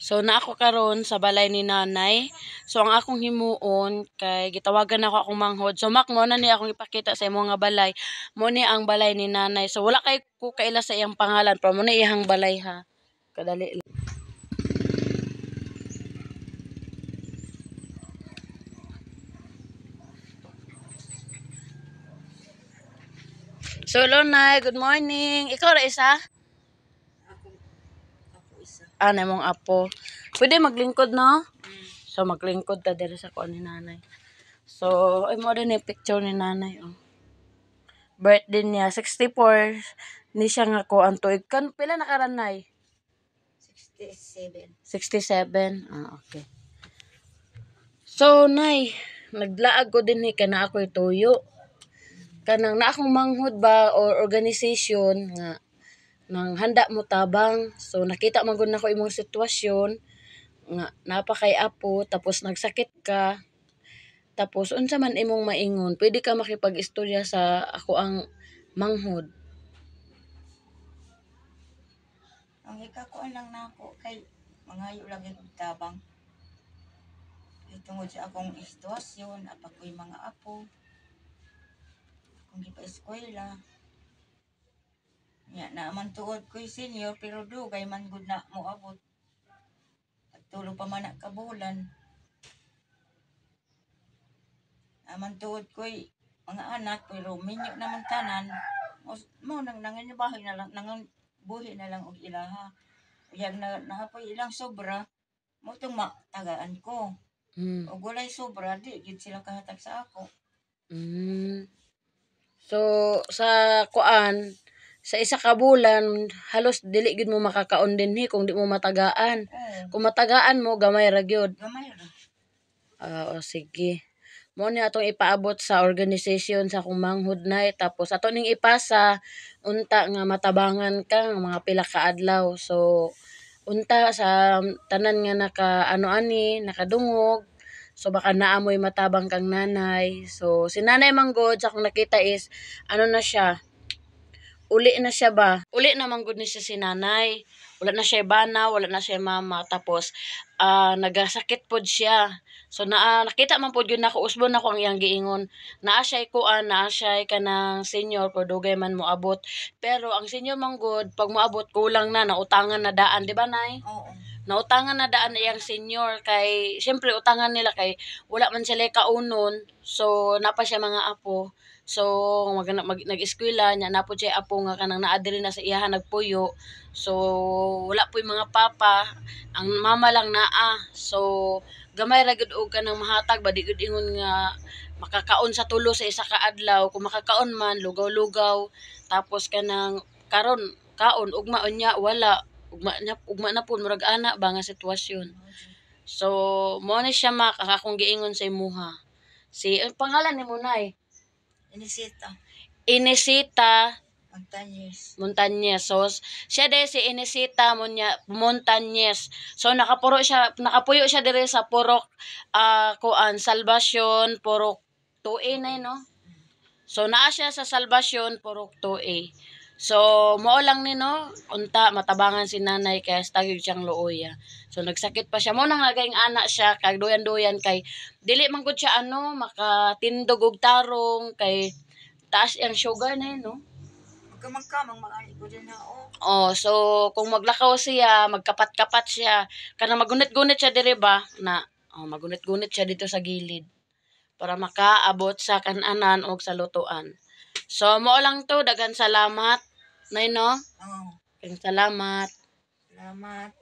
So na ako karon sa balay ni nanay. So ang akong himuon kay gitawagan ako akong manghod. So mak mo na ni akong ipakita sa imo nga balay. Mo ni ang balay ni nanay. So wala kay ko kaila sa iyang pangalan pero mo ni iyang balay ha. Kadali lang. So Lonay, good morning. Ikaw ra isa? Ako isa. Na mong apo. Pwede maglingkod no? So maglingkod ta diri sa kuan ni nanay. So ay mo din yung picture ni nanay oh. Birthday niya 64 ni siya nga ko ang tuig kan pila na karanay? 67. 67. Okay. So nay, naglaag ko din ni kana ako tuyo. Kanang na akong manghod ba or organization nga nang handa mo tabang. So nakita man gud nako imong sitwasyon nga napakay apo tapos nagsakit ka. Tapos unsa man imong maingon, pwede ka makipag-istorya sa ako ang manghod. Ang ikakuan lang nako kay mangayo lagi kog tabang. Tungod sa akong istorasyon, ako'y mga apo. Kung di pa eskwela. Nya naman tuod ko'y senior pero dugay man gud na mo abot. At tulo pa man na kabulan. Naman tuod ko'y mga anak pero minyo naman tanan. Mo nang nanganibahay na lang nangan buhi na lang og ilaha. Uyag na nahapoy ilang sobra mo tong matagaan ko. Og walay sobra di gid sila kahatag sa ako. So sa kuan sa isa ka bulan halos dili gid mo makakaon dinhi kung di mo matagaan. Kung matagaan mo gamay ra gyud. Gamay ra. Sige. Mo ni atong ipaabot sa organization sa akong manghod nay tapos ato ning ipasa unta nga matabangan ka nga mga pila ka adlaw. So unta sa tanan nga naka ano ani nakadungog. So baka naamoy matabang kang nanay. So si nanay manggod sa akong nakita is ano na siya. Uli na siya ba? Uli na manggod ni siya si nanay. Wala na siya bana, wala na siya mama. Tapos nagasakit pod siya. So nakita man pod yun nako usbon ako ang iyang giingon. Naa siya kuan, naa siya kanang senior pero dugay man mo abot. Pero ang senior manggod pag moabot kulang na nautangan na daan, di ba nay? Oo. Nautangan na daan na iyang senior kay syempre utangan nila kay wala man sila kaunon. So napa siya mga apo. So nag-eskwela nya na po siya apo nga kanang naa diri na sa iyahan nagpuyo. So wala po yung mga papa, ang mama lang naa. So gamay ra gud og kanang mahatag ba di gud ingon nga makakaon sa tulo sa isa ka adlaw. Kung makakaon man lugaw-lugaw tapos kanang karon kaon ugma unya wala ugma na po murag ana ba nga sitwasyon. So mo ni siya akong giingon sa imuha. Si ang pangalan ni mo nay? Inesita Montañez. So siya de si Inesita Montañez. So nakapuyo siya dire sa Purok kuan Salvacion Purok 2A na no. So naa siya sa Salvacion Purok 2A. So mao lang ni no unta matabangan si nanay kay tagyog siyang luoya. So nagsakit pa siya mo nang naging anak siya kay doyan-doyan kay dili man gud siya makatindog og tarong kay taas ang sugar na yun, no? Magkamang mga ko din na so kung maglakaw siya, magkapat-kapat siya, kana magunit-gunit siya dire ba na magunit-gunit siya dito sa gilid para makaabot sa kananan o sa lutuan. So mo lang to, daghang salamat. Nay no? Oo. Salamat. Salamat.